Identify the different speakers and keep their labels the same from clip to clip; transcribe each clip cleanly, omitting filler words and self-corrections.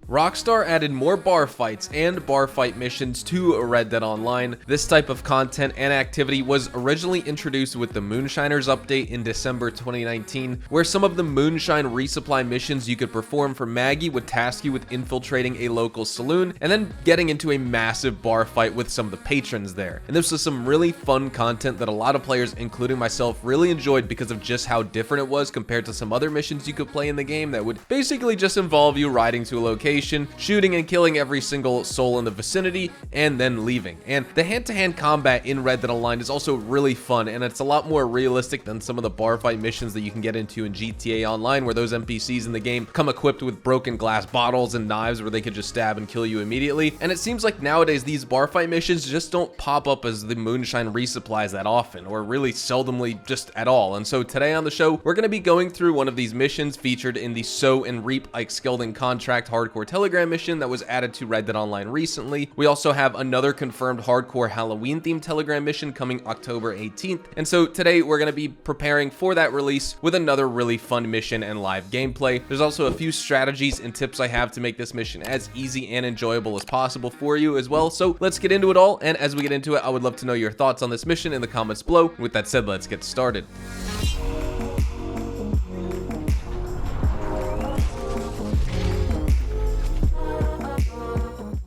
Speaker 1: Rockstar added more bar fights and bar fight missions to Red Dead Online. This type of content and activity was originally introduced with the Moonshiners update in December 2019, where some of the Moonshine resupply missions you could perform for Maggie would task you with infiltrating a local saloon and then getting into a massive bar fight with some of the patrons there. And this was some really fun content that a lot of players, including myself, really enjoyed because of just how different it was compared to some other missions you could play in the game that would basically just involve you riding to a location, shooting and killing every single soul in the vicinity, and then leaving. And the hand-to-hand combat in Red Dead Online is also really fun, and it's a lot more realistic than some of the bar fight missions that you can get into in GTA Online, where those NPCs in the game come equipped with broken glass bottles and knives where they could just stab and kill you immediately. And it seems like nowadays these bar fight missions just don't pop up as the Moonshine resupplies that often, or really seldomly just at all. And so today on the show, we're going to be going through one of these missions featured in the Sow and Reap Ike Skelding contract hardcore Telegram mission that was added to Red Dead Online recently. We also have another confirmed hardcore Halloween themed Telegram mission coming October 18th. And so today we're going to be preparing for that release with another really fun mission and live gameplay. There's also a few strategies and tips I have to make this mission as easy and enjoyable as possible for you as well. So let's get into it all. And as we get into it, I would love to know your thoughts on this mission in the comments below. With that said, let's get started.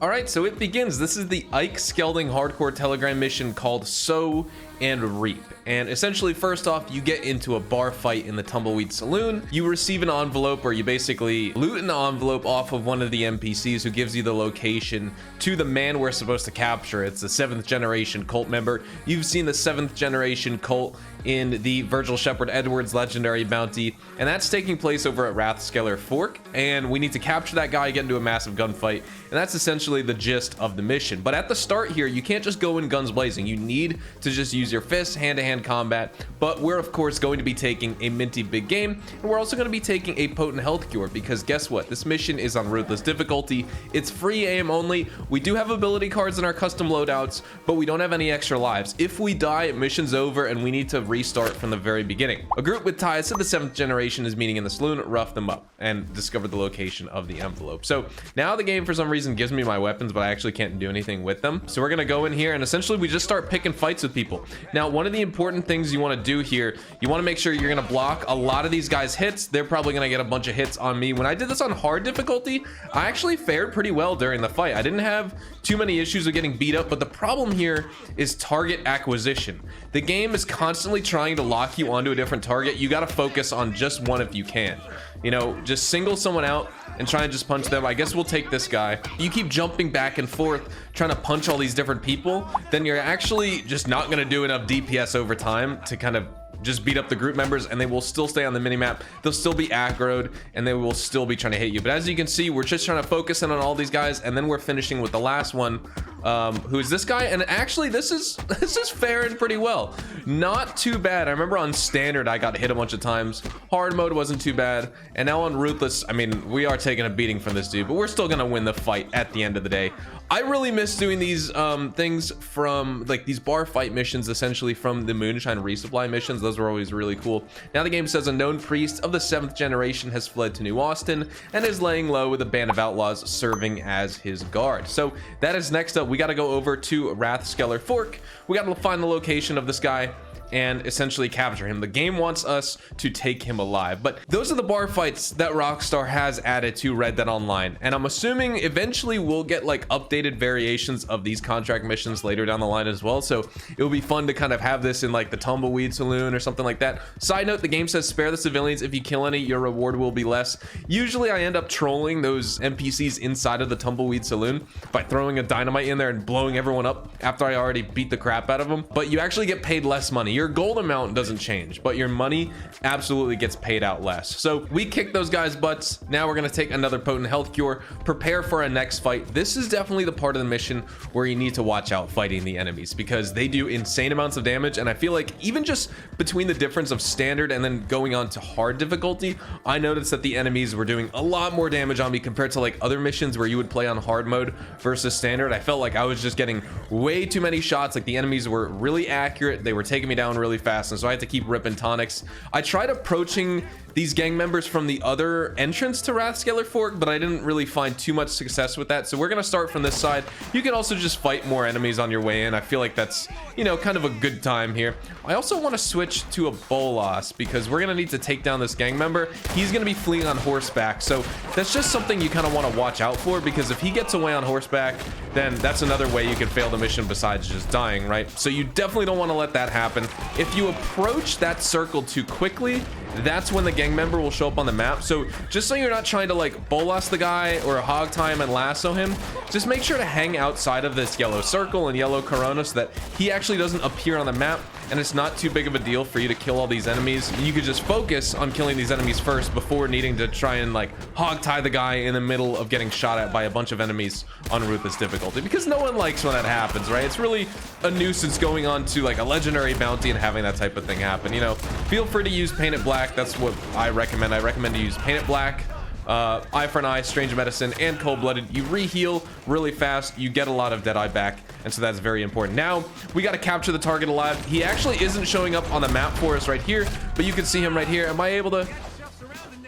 Speaker 1: Alright, so it begins. This is the Ike Skelding hardcore Telegram mission called Sow and Reap. And essentially, first off, you get into a bar fight in the Tumbleweed Saloon. You receive an envelope, or you basically loot an envelope off of one of the NPCs who gives you the location to the man we're supposed to capture. It's a 7th generation cult member. You've seen the 7th generation cult in the Virgil Shepard Edwards legendary bounty, and that's taking place over at Rathskeller Fork, and we need to capture that guy, get into a massive gunfight, and that's essentially the gist of the mission. But at the start here, you can't just go in guns blazing. You need to just use your fists, hand-to-hand combat. But we're of course going to be taking a minty big game, and we're also going to be taking a potent health cure, because guess what? This mission is on ruthless difficulty. It's free aim only. We do have ability cards in our custom loadouts, but we don't have any extra lives. If we die, mission's over and we need to restart from the very beginning. A group with ties to the 7th generation is meeting in the saloon. Rough them up and discover the location of the envelope. So now the game for some reason gives me my weapons, but I actually can't do anything with them. So we're gonna go in here and essentially we just start picking fights with people. Now, one of the important things you want to do here, you want to make sure you're going to block a lot of these guys' hits. They're probably going to get a bunch of hits on me. When I did this on hard difficulty, I actually fared pretty well during the fight. I didn't have too many issues with getting beat up, but the problem here is target acquisition. The game is constantly trying to lock you onto a different target. You got to focus on just one if you can. You know, just single someone out and try and just punch them. I guess we'll take this guy. You keep jumping back and forth trying to punch all these different people, then you're actually just not going to do enough DPS over time to kind of just beat up the group members, and they will still stay on the minimap. They'll still be aggroed and they will still be trying to hit you. But as you can see, we're just trying to focus in on all these guys, and then we're finishing with the last one, who is this guy. And actually this is faring pretty well, not too bad. I remember on standard I got hit a bunch of times. Hard mode wasn't too bad, and now on ruthless, I mean, we are taking a beating from this dude, but we're still gonna win the fight at the end of the day. I really miss doing these things from like these bar fight missions, essentially from the Moonshine resupply missions. Those were always really cool. Now the game says a known priest of the 7th generation has fled to New Austin and is laying low with a band of outlaws serving as his guard. So that is next up. We got to go over to Rathskeller Fork. We got to find the location of this guy and essentially capture him. The game wants us to take him alive. But those are the bar fights that Rockstar has added to Red Dead Online, and I'm assuming eventually we'll get like updated variations of these contract missions later down the line as well. So it'll be fun to kind of have this in like the Tumbleweed Saloon or something like that. Side note, the game says spare the civilians. If you kill any, your reward will be less. Usually I end up trolling those NPCs inside of the Tumbleweed Saloon by throwing a dynamite in there and blowing everyone up after I already beat the crap out of them. But you actually get paid less money. Your gold amount doesn't change, but your money absolutely gets paid out less. So we kick those guys' butts. Now we're going to take another potent health cure, prepare for our next fight. This is definitely the part of the mission where you need to watch out fighting the enemies, because they do insane amounts of damage. And I feel like even just between the difference of standard and then going on to hard difficulty, I noticed that the enemies were doing a lot more damage on me compared to like other missions where you would play on hard mode versus standard. I felt like I was just getting way too many shots. Like the enemies were really accurate. They were taking me down really fast, and so I had to keep ripping tonics. I tried approaching these gang members from the other entrance to Rathskeller Fork, but I didn't really find too much success with that. So we're gonna start from this side. You can also just fight more enemies on your way in. I feel like that's, you know, kind of a good time here. I also want to switch to a Bolas because we're gonna need to take down this gang member. He's gonna be fleeing on horseback, so that's just something you kind of want to watch out for, because if he gets away on horseback, then that's another way you can fail the mission besides just dying, right? So you definitely don't want to let that happen. If you approach that circle too quickly, that's when the gang member will show up on the map. So just so you're not trying to like Bolas the guy or hog tie him and lasso him, just make sure to hang outside of this yellow circle and yellow corona so that he actually doesn't appear on the map, and it's not too big of a deal for you to kill all these enemies. You could just focus on killing these enemies first before needing to try and like hog tie the guy in the middle of getting shot at by a bunch of enemies on ruthless difficulty, because no one likes when that happens, right? It's really a nuisance going on to like a legendary bounty and having that type of thing happen. You know, feel free to use paint it black. That's what I recommend. I recommend to use paint it black, eye for an eye, strange medicine, and cold-blooded. You re-heal really fast, you get a lot of dead-eye back, and so that's very important. Now we got to capture the target alive. He actually isn't showing up on the map for us right here, but you can see him right here. Am I able to?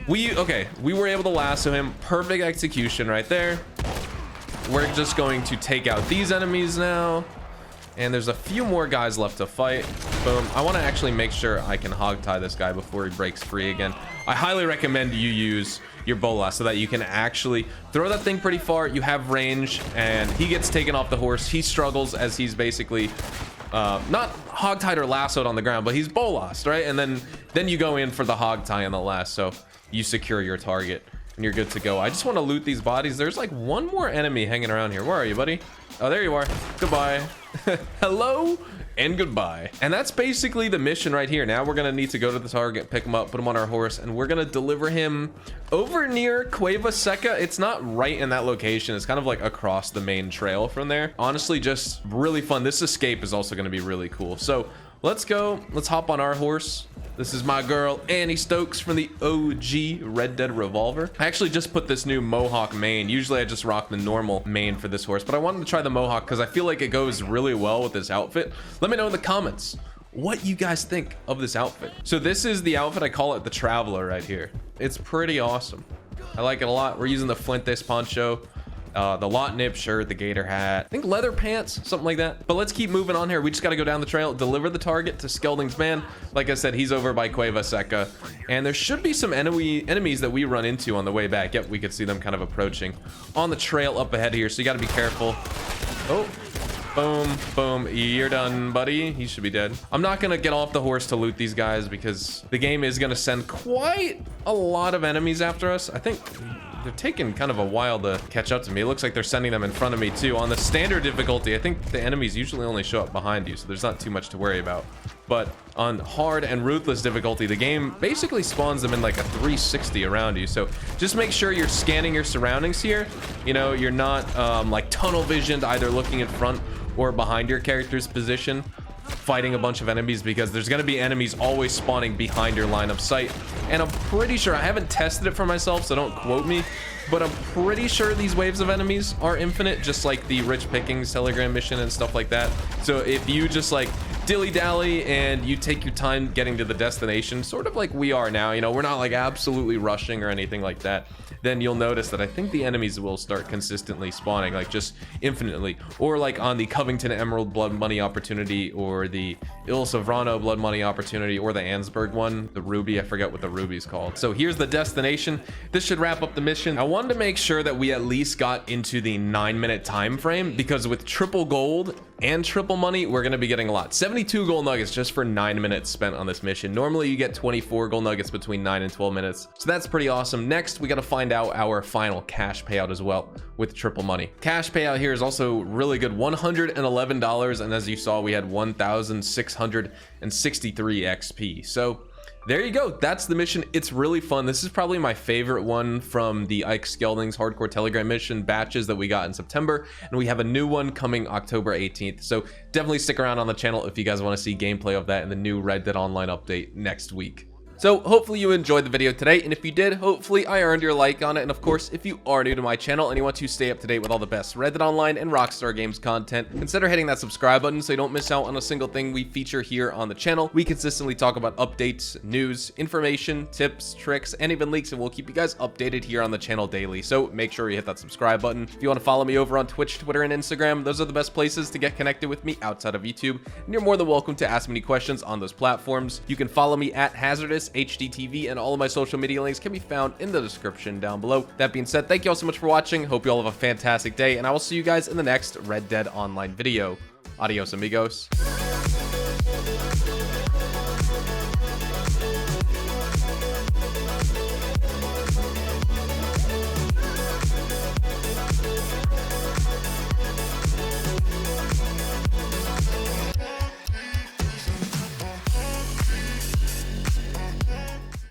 Speaker 1: We were able to lasso him. Perfect execution right there. We're just going to take out these enemies now, and there's a few more guys left to fight. Boom. I want to actually make sure I can hog tie this guy before he breaks free again. I highly recommend you use your Bolas so that you can actually throw that thing pretty far. You have range, and he gets taken off the horse. He struggles as he's basically not hog tied or lassoed on the ground, but he's Bolas, right? And then you go in for the hog tie on the lasso. You secure your target and you're good to go. I just want to loot these bodies. There's like one more enemy hanging around here. Where are you, buddy? Oh, there you are. Goodbye. Hello and goodbye. And that's basically the mission right here. Now we're gonna need to go to the target, pick him up, put him on our horse, and we're gonna deliver him over near Cueva Seca. It's not right in that location. It's kind of like across the main trail from there. Honestly, just really fun. This escape is also gonna be really cool. So let's go. Let's hop on our horse. This is my girl, Annie Stokes from the OG Red Dead Revolver. I actually just put this new Mohawk mane. Usually I just rock the normal mane for this horse, but I wanted to try the Mohawk because I feel like it goes really well with this outfit. Let me know in the comments what you guys think of this outfit. So this is the outfit. I call it the Traveler right here. It's pretty awesome. I like it a lot. We're using the Fuentes poncho, the lot nip shirt, the gator hat, I think leather pants, something like that. But let's keep moving on here. We just got to go down the trail, deliver the target to Skelding's man. Like I said, he's over by Cueva Seca, and there should be some enemies that we run into on the way back. Yep, we could see them kind of approaching on the trail up ahead here, so you got to be careful. Oh, boom, boom. You're done, buddy. He should be dead. I'm not gonna get off the horse to loot these guys because the game is gonna send quite a lot of enemies after us. I think they're taking kind of a while to catch up to me. It looks like they're sending them in front of me too. On the standard difficulty, I think the enemies usually only show up behind you, so there's not too much to worry about. But on hard and ruthless difficulty, the game basically spawns them in like a 360 around you. So just make sure you're scanning your surroundings here. You know, you're not like tunnel visioned, either looking in front or behind your character's position, fighting a bunch of enemies, because there's going to be enemies always spawning behind your line of sight. And I'm pretty sure, I haven't tested it for myself, so don't quote me, but I'm pretty sure these waves of enemies are infinite, just like the Rich Pickings Telegram mission and stuff like that. So if you just like dilly-dally and you take your time getting to the destination, sort of like we are now, you know, we're not like absolutely rushing or anything like that, then you'll notice that I think the enemies will start consistently spawning, like just infinitely. Or like on the Covington Emerald Blood Money opportunity, or the Il Sovrano Blood Money opportunity, or the Ansberg one, the Ruby, I forget what the Ruby's called. So here's the destination. This should wrap up the mission. I wanted to make sure that we at least got into the 9-minute time frame, because with triple gold and triple money, we're going to be getting a lot. 72 gold nuggets just for 9 minutes spent on this mission. Normally you get 24 gold nuggets between 9 and 12 minutes. So that's pretty awesome. Next, we got to find out our final cash payout as well with triple money. Cash payout here is also really good, $111. And as you saw, we had 1,663 XP. So there you go. That's the mission. It's really fun. This is probably my favorite one from the Ike Skelding's Hardcore Telegram mission batches that we got in September. And we have a new one coming October 18th. So definitely stick around on the channel if you guys want to see gameplay of that in the new Red Dead Online update next week. So hopefully you enjoyed the video today, and if you did, hopefully I earned your like on it. And of course, if you are new to my channel and you want to stay up to date with all the best Red Dead Online and Rockstar Games content, consider hitting that subscribe button so you don't miss out on a single thing we feature here on the channel. We consistently talk about updates, news, information, tips, tricks, and even leaks, and we'll keep you guys updated here on the channel daily. So make sure you hit that subscribe button. If you want to follow me over on Twitch, Twitter, and Instagram, those are the best places to get connected with me outside of YouTube, and you're more than welcome to ask me any questions on those platforms. You can follow me at Hazardous HDTV, and all of my social media links can be found in the description down below. That being said, thank you all so much for watching. Hope you all have a fantastic day, and I will see you guys in the next Red Dead Online video. Adios, amigos.